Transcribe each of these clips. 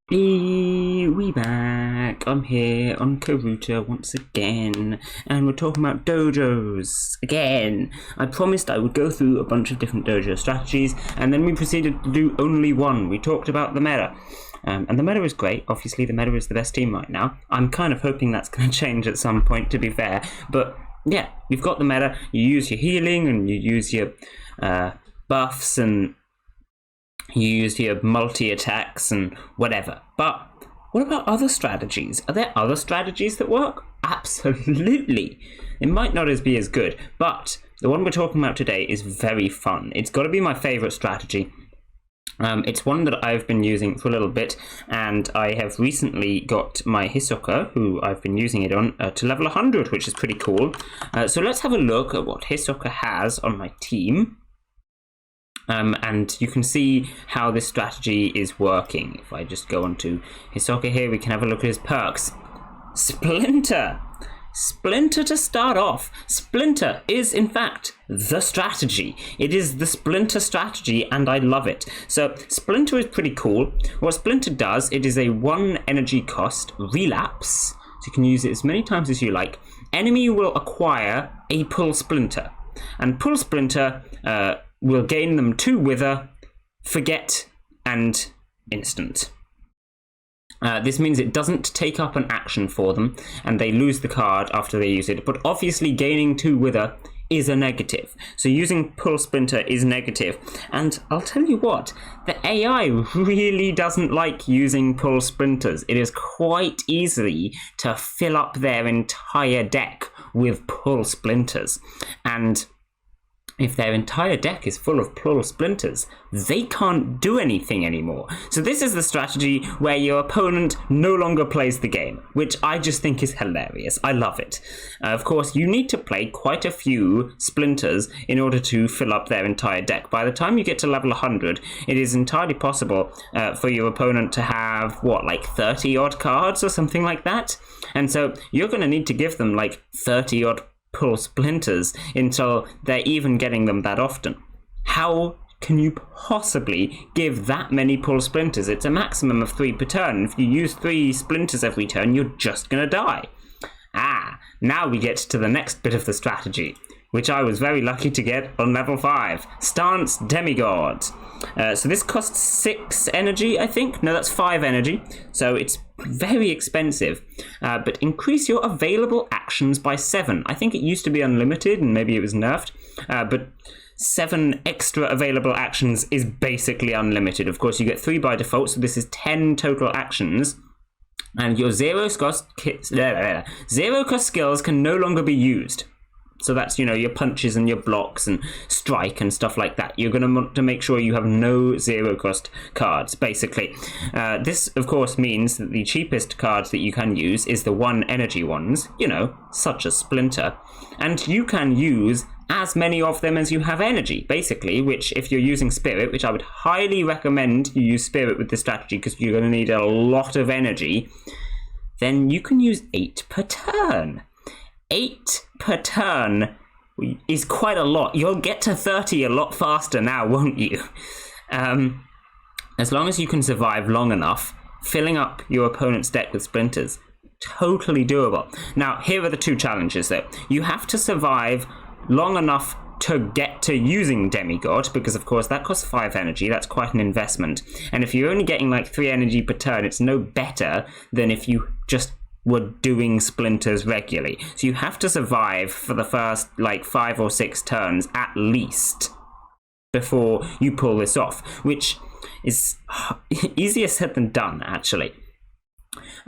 Hey, we back. I'm here on Karuta once again, and we're talking about dojos again. I promised I would go through a bunch of different dojo strategies, and then we proceeded to do only one. We talked about the meta. And the meta is great. Obviously, the meta is the best team right now. I'm kind of hoping that's going to change at some point, to be fair. But yeah, you've got the meta. You use your healing, and you use your buffs, and you use your multi-attacks and whatever. But what about other strategies? Are there other strategies that work? Absolutely. It might not be as good, but the one we're talking about today is very fun. It's got to be my favorite strategy. It's one that I've been using for a little bit, and I have recently got my Hisoka, who I've been using it on, to level 100, which is pretty cool. So let's have a look at what Hisoka has on my team. And you can see how this strategy is working. If I just go on to Hisoka here, we can have a look at his perks. Splinter! Splinter to start off. Splinter is, in fact, the strategy. It is the Splinter strategy, and I love it. So, Splinter is pretty cool. What Splinter does, it is a 1 energy cost relapse. So you can use it as many times as you like. Enemy will acquire a pull Splinter. And pull Splinter will gain them 2 wither, forget, and instant. This means it doesn't take up an action for them, and they lose the card after they use it. But obviously gaining 2 wither is a negative. So using pull Splinter is negative. And I'll tell you what, the AI really doesn't like using pull Splinters. It is quite easy to fill up their entire deck with pull Splinters. And if their entire deck is full of pull Splinters, they can't do anything anymore. So this is the strategy where your opponent no longer plays the game, which I just think is hilarious. I love it. Of course, you need to play quite a few Splinters in order to fill up their entire deck. By the time you get to level 100, it is entirely possible for your opponent to have, like 30 odd cards or something like that. And so you're going to need to give them like 30 odd pull Splinters until they're even getting them that often. How can you possibly give that many pull Splinters? It's a maximum of 3 per turn. If you use 3 Splinters every turn, you're just gonna die. Now we get to the next bit of the strategy, which I was very lucky to get on level 5. Stance Demigod. So this costs 6 energy, I think. No, that's 5 energy. So it's very expensive. But increase your available actions by 7. I think it used to be unlimited, and maybe it was nerfed. But 7 extra available actions is basically unlimited. Of course, you get 3 by default, so this is 10 total actions. And your zero cost skills can no longer be used. So that's, your punches and your blocks and strike and stuff like that. You're going to want to make sure you have no zero cost cards, basically. This, of course, means that the cheapest cards that you can use is the 1 energy ones, such as Splinter. And you can use as many of them as you have energy, basically, which if you're using Spirit, which I would highly recommend you use Spirit with this strategy because you're going to need a lot of energy, then you can use 8 per turn. 8 per turn is quite a lot. You'll get to 30 a lot faster now, won't you? As long as you can survive long enough, filling up your opponent's deck with Splinters, totally doable. Now, here are the 2 challenges, though. You have to survive long enough to get to using Demigod, because, of course, that costs 5 energy. That's quite an investment. And if you're only getting like 3 energy per turn, it's no better than if you just were doing Splinters regularly. So you have to survive for the first 5 or 6 turns at least before you pull this off, which is easier said than done, actually.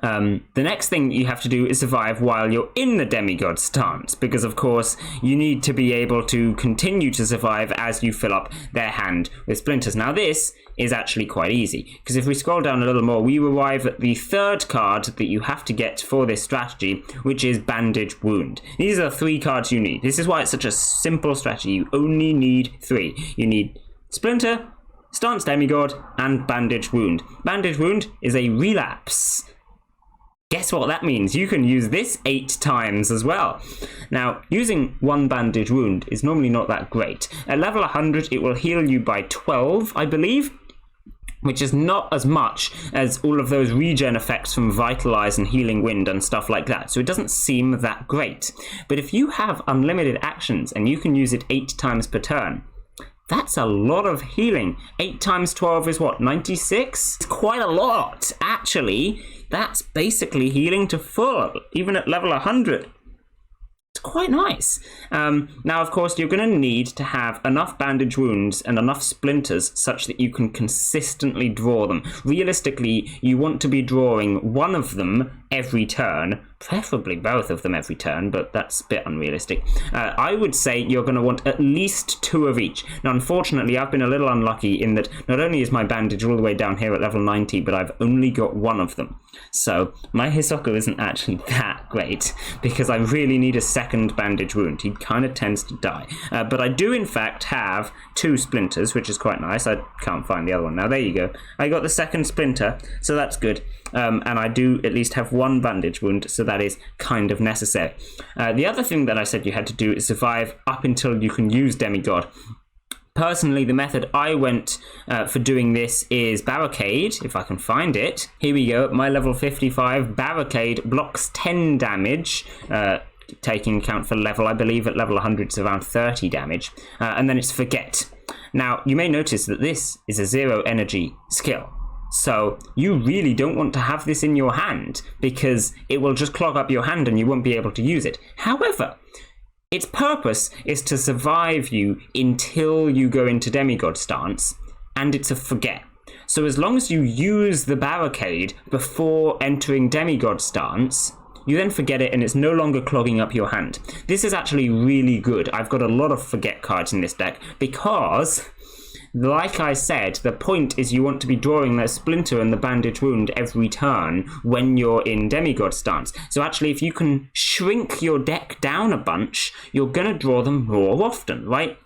The next thing you have to do is survive while you're in the Demigod stance, because of course you need to be able to continue to survive as you fill up their hand with Splinters. Now this is actually quite easy, because if we scroll down a little more, we arrive at the 3rd card that you have to get for this strategy, which is Bandage Wound. These are the 3 cards you need. This is why it's such a simple strategy. You only need 3. You need Splinter, Stance Demigod, and Bandage Wound. Bandage Wound is a relapse. Guess what that means? You can use this 8 times as well. Now, using 1 bandage wound is normally not that great. At level 100, it will heal you by 12, I believe. which is not as much as all of those regen effects from Vitalize and Healing Wind and stuff like that, so it doesn't seem that great. But if you have unlimited actions and you can use it 8 times per turn, that's a lot of healing. 8 times 12 is what, 96? It's quite a lot, actually. That's basically healing to full, even at level 100. It's quite nice. Now, of course, you're going to need to have enough bandage wounds and enough splinters such that you can consistently draw them. Realistically, you want to be drawing one of them every turn, preferably both of them every turn, but that's a bit unrealistic. I would say you're going to want at least 2 of each. Now, unfortunately, I've been a little unlucky in that not only is my bandage all the way down here at level 90, but I've only got 1 of them. So my Hisoka isn't actually that great, because I really need a second bandage wound. He kind of tends to die. But I do, in fact, have 2 splinters, which is quite nice. I can't find the other one now. There you go. I got the second splinter, so that's good. And I do at least have 1 bandage wound, so that is kind of necessary. The other thing that I said you had to do is survive up until you can use Demigod. Personally, the method I went for doing this is Barricade, if I can find it. Here we go, my level 55 Barricade blocks 10 damage, taking account for level. I believe at level 100 it's around 30 damage. And then it's Forget. Now, you may notice that this is a 0 energy skill. So you really don't want to have this in your hand, because it will just clog up your hand and you won't be able to use it. However, its purpose is to survive you until you go into Demigod stance, and it's a Forget. So as long as you use the Barricade before entering Demigod stance, you then forget it and it's no longer clogging up your hand. This is actually really good. I've got a lot of Forget cards in this deck because, like I said, the point is you want to be drawing the Splinter and the Bandage Wound every turn when you're in Demigod stance. So actually, if you can shrink your deck down a bunch, you're going to draw them more often, right?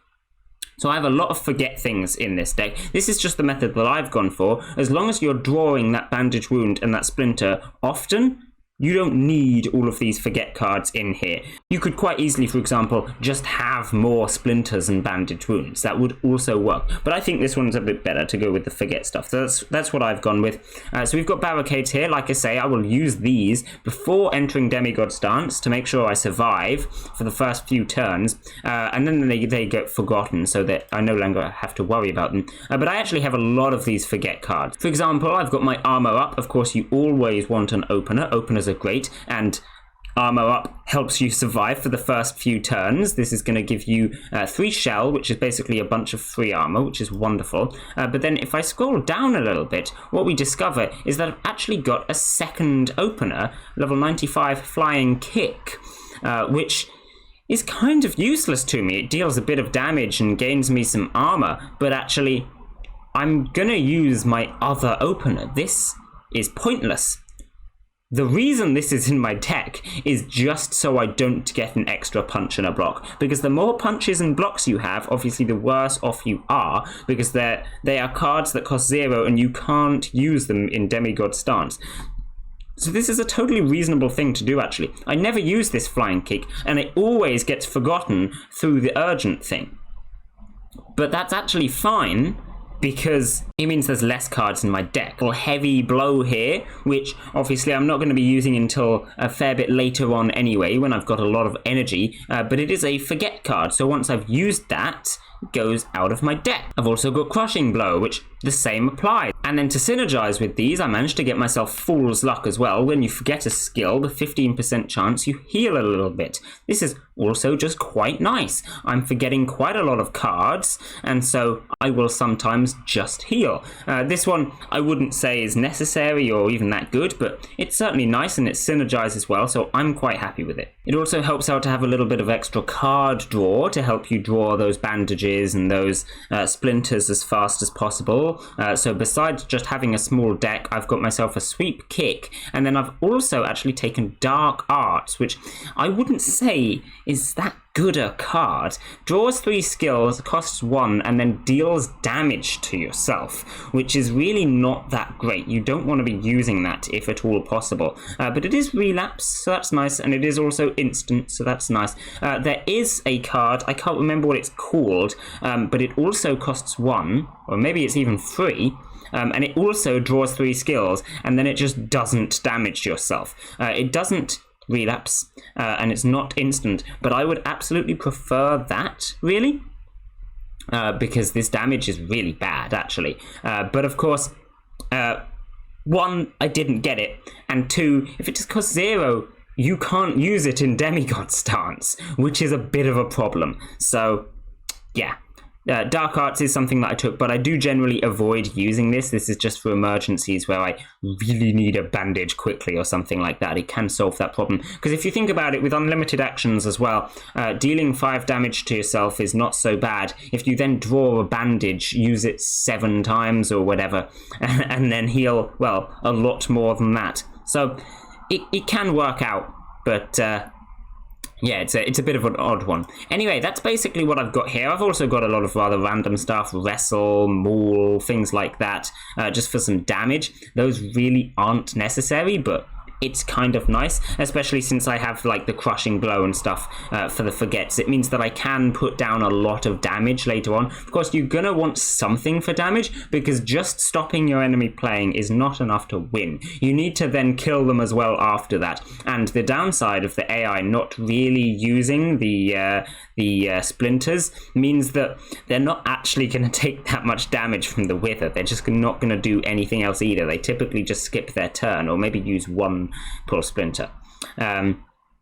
So I have a lot of Forget things in this deck. This is just the method that I've gone for. As long as you're drawing that Bandage Wound and that Splinter often, you don't need all of these Forget cards in here. You could quite easily, for example, just have more Splinters and Bandage Wounds. That would also work. But I think this one's a bit better to go with the Forget stuff. So that's what I've gone with. So we've got Barricades here. Like I say, I will use these before entering Demigod stance to make sure I survive for the first few turns. And then they get forgotten so that I no longer have to worry about them. But I actually have a lot of these Forget cards. For example, I've got my Armor Up. Of course, you always want an Opener. Openers are great, and Armor Up helps you survive for the first few turns. This is going to give you 3 shell, which is basically a bunch of free armor, which is wonderful. But then if I scroll down a little bit, what we discover is that I've actually got a second opener, level 95 Flying Kick, which is kind of useless to me. It deals a bit of damage and gains me some armor, but actually I'm going to use my other opener. This is pointless. The reason this is in my deck is just so I don't get an extra punch and a block, because the more punches and blocks you have, obviously the worse off you are, because they are cards that cost 0 and you can't use them in Demigod stance. So this is a totally reasonable thing to do, actually. I never use this Flying Kick, and it always gets forgotten through the urgent thing. But that's actually fine, because it means there's less cards in my deck. A Heavy Blow here, which obviously I'm not going to be using until a fair bit later on anyway, when I've got a lot of energy, but it is a Forget card, so once I've used that, it goes out of my deck. I've also got Crushing Blow, which the same applies. And then to synergize with these, I managed to get myself Fool's Luck as well. When you forget a skill, the 15% chance you heal a little bit. This is also just quite nice. I'm forgetting quite a lot of cards, and so I will sometimes just heal. This one I wouldn't say is necessary or even that good, but it's certainly nice and it synergizes well, so I'm quite happy with it. It also helps out to have a little bit of extra card draw to help you draw those bandages and those splinters as fast as possible. So besides just having a small deck, I've got myself a Sweep Kick, and then I've also actually taken Dark Arts, which I wouldn't say is that good a card. Draws 3 skills, costs 1, and then deals damage to yourself, which is really not that great. You don't want to be using that if at all possible. But it is relapse, so that's nice, and it is also instant, so that's nice. There is a card, I can't remember what it's called, but it also costs 1, or maybe it's even free, and it also draws 3 skills, and then it just doesn't damage yourself. It doesn't relapse, and it's not instant, but I would absolutely prefer that, really, because this damage is really bad, actually. But of course, 1, I didn't get it, and 2, if it just costs 0, you can't use it in Demigod stance, which is a bit of a problem. So, yeah. Dark Arts is something that I took, but I do generally avoid using this. This is just for emergencies where I really need a bandage quickly or something like that. It can solve that problem. Because if you think about it, with unlimited actions as well, dealing 5 damage to yourself is not so bad. If you then draw a bandage, use it 7 times or whatever, and then heal, well, a lot more than that. So it can work out, but... yeah, it's a bit of an odd one. Anyway, that's basically what I've got here. I've also got a lot of rather random stuff, wrestle, maul, things like that, just for some damage. Those really aren't necessary, but it's kind of nice, especially since I have like the crushing blow and stuff for the forgets. It means that I can put down a lot of damage later on. Of course, you're gonna want something for damage, because just stopping your enemy playing is not enough to win. You need to then kill them as well after that. And the downside of the AI not really using the splinters means that they're not actually going to take that much damage from the wither. They're just not going to do anything else either. They typically just skip their turn, or maybe use 1 pull splinter.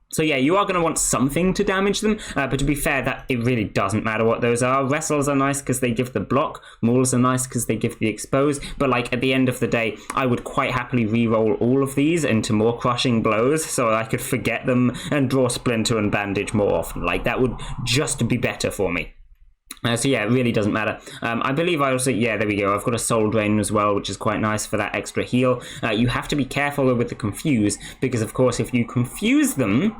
So yeah, you are going to want something to damage them, but to be fair, that it really doesn't matter what those are. Wrestles are nice because they give the block, mauls are nice because they give the expose, but like at the end of the day, I would quite happily re-roll all of these into more crushing blows so I could forget them and draw splinter and bandage more often. Like, that would just be better for me. So yeah, it really doesn't matter. I believe I also, yeah, there we go. I've got a soul drain as well, which is quite nice for that extra heal. You have to be careful with the confuse, because of course if you confuse them,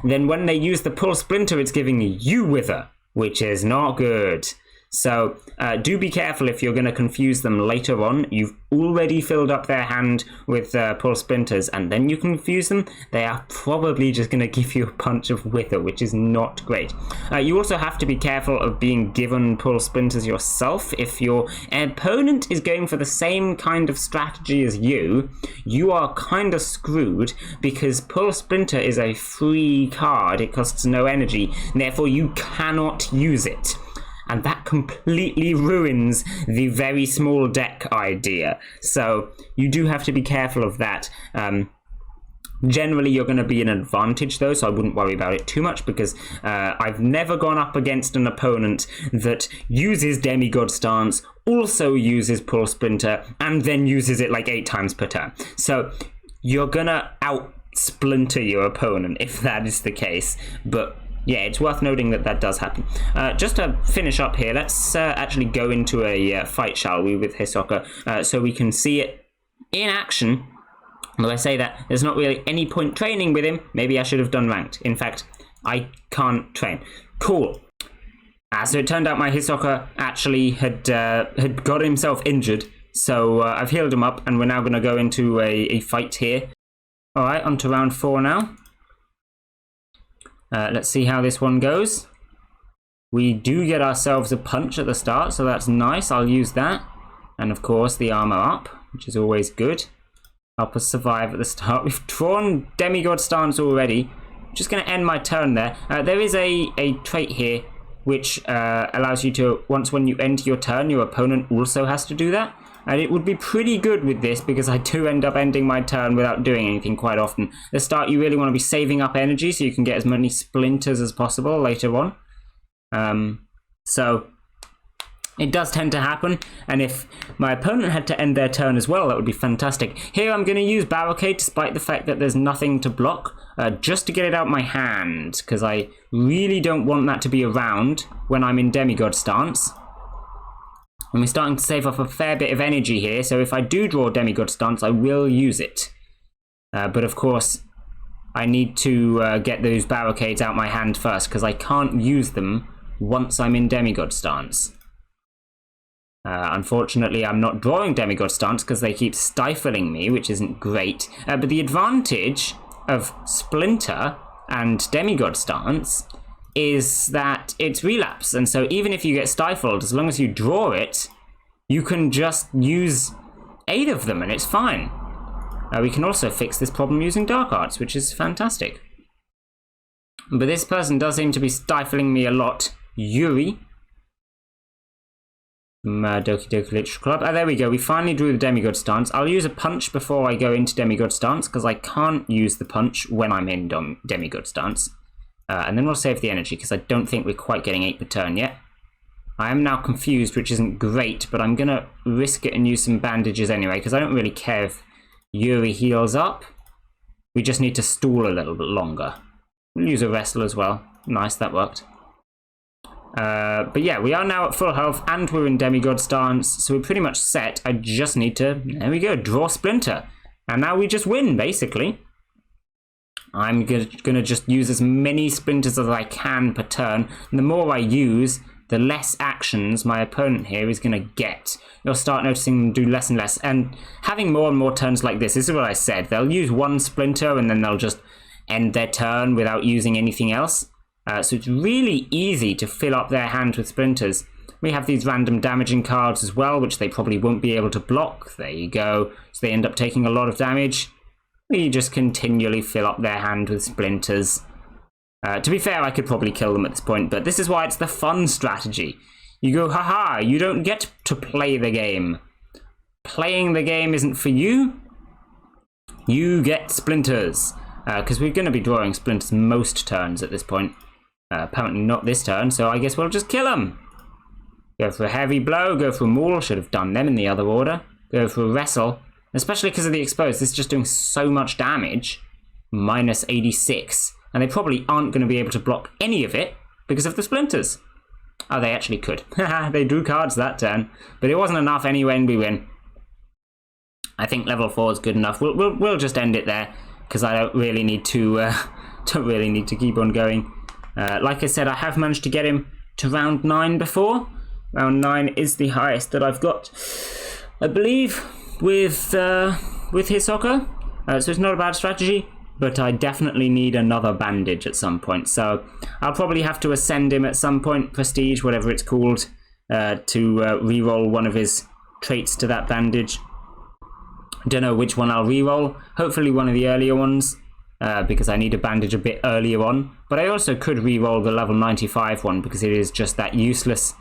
then when they use the pull splinter, it's giving you wither, which is not good. So do be careful if you're going to confuse them later on. You've already filled up their hand with pull splinters, and then you confuse them. They are probably just going to give you a punch of wither, which is not great. You also have to be careful of being given pull splinters yourself. If your opponent is going for the same kind of strategy as you are kind of screwed, because pull splinter is a free card. It costs no energy, and therefore you cannot use it. And that completely ruins the very small deck idea. So you do have to be careful of that. Generally, you're going to be an advantage, though, so I wouldn't worry about it too much, because I've never gone up against an opponent that uses Demigod stance, also uses pull splinter, and then uses it like 8 times per turn. So you're going to out-splinter your opponent if that is the case, but... yeah, it's worth noting that that does happen. Just to finish up here, let's actually go into a fight, shall we, with Hisoka, so we can see it in action. Although I say that, there's not really any point training with him. Maybe I should have done ranked. In fact, I can't train. Cool. So it turned out my Hisoka actually had got himself injured, so I've healed him up, and we're now going to go into a fight here. Alright, on to round 4 now. Let's see how this one goes. We do get ourselves a punch at the start, so that's nice. I'll use that. And of course, the armor up, which is always good. Help us survive at the start. We've drawn Demigod stance already. Just going to end my turn there. There is a trait here which allows you to, when you end your turn, your opponent also has to do that. And it would be pretty good with this, because I do end up ending my turn without doing anything quite often. At the start, you really want to be saving up energy so you can get as many splinters as possible later on. So it does tend to happen, and if my opponent had to end their turn as well, that would be fantastic. Here I'm going to use Barricade, despite the fact that there's nothing to block, just to get it out my hand, because I really don't want that to be around when I'm in Demigod stance. And we're starting to save up a fair bit of energy here, so if I do draw Demigod stance, I will use it. But of course, I need to get those barricades out my hand first, because I can't use them once I'm in Demigod stance. Unfortunately, I'm not drawing Demigod stance because they keep stifling me, which isn't great. But the advantage of Splinter and Demigod stance is that it's relapse, and so even if you get stifled, as long as you draw it, you can just use 8 of them, and it's fine. We can also fix this problem using dark arts, which is fantastic. But this person does seem to be stifling me a lot. Yuri. Doki Doki Literature Club. There we go. We finally drew the Demigod stance. I'll use a punch before I go into Demigod stance, because I can't use the punch when I'm in Demigod stance. And then we'll save the energy, because I don't think we're quite getting 8 per turn yet. I am now confused, which isn't great, but I'm going to risk it and use some bandages anyway, because I don't really care if Yuri heals up. We just need to stall a little bit longer. We'll use a wrestle as well. Nice, that worked. But yeah, we are now at full health, and we're in Demigod stance, so we're pretty much set. I just need to, there we go, draw Splinter. And now we just win, basically. I'm gonna just use as many Splinters as I can per turn. And the more I use, the less actions my opponent here is going to get. You'll start noticing them do less and less. And having more and more turns like this is what I said. They'll use one Splinter and then they'll just end their turn without using anything else. So it's really easy to fill up their hand with Splinters. We have these random damaging cards as well, which they probably won't be able to block. There you go. So they end up taking a lot of damage. We just continually fill up their hand with Splinters. To be fair, I could probably kill them at this point, but this is why it's the fun strategy. You go, haha, you don't get to play the game. Playing the game isn't for you. You get Splinters. Because we're going to be drawing Splinters most turns at this point. Apparently not this turn, so I guess we'll just kill them. Go for a heavy blow, go for a maul, should have done them in the other order. Go for a wrestle, especially because of the exposed. This is just doing so much damage. Minus 86. And they probably aren't going to be able to block any of it because of the Splinters. Oh, they actually could. They drew cards that turn, but it wasn't enough anyway, and we win. I think level 4 is good enough. We'll just end it there because I don't really need to keep on going. Like I said, I have managed to get him to round 9 before. Round 9 is the highest that I've got, I believe, with Hisoka. So it's not a bad strategy. But I definitely need another bandage at some point. So I'll probably have to ascend him at some point, prestige, whatever it's called, to reroll one of his traits to that bandage. Don't know which one I'll reroll. Hopefully one of the earlier ones, because I need a bandage a bit earlier on. But I also could reroll the level 95 one because it is just that useless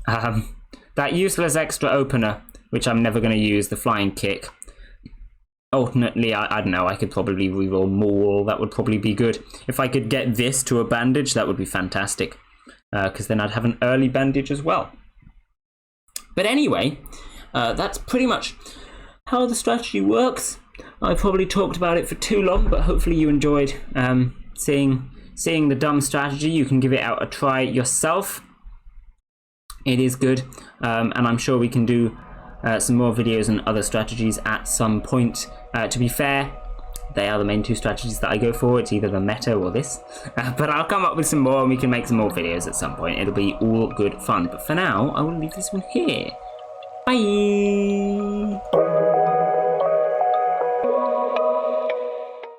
extra opener, which I'm never going to use, the flying kick. Alternately, I don't know, I could probably reroll more. That would probably be good. If I could get this to a bandage, that would be fantastic. Because then I'd have an early bandage as well. But anyway, that's pretty much how the strategy works. I probably talked about it for too long, but hopefully you enjoyed seeing the dumb strategy. You can give it out a try yourself. It is good, and I'm sure we can do some more videos and other strategies at some point. To be fair, they are the main 2 strategies that I go for. It's either the meta or this. But I'll come up with some more and we can make some more videos at some point. It'll be all good fun. But for now, I will leave this one here. Bye!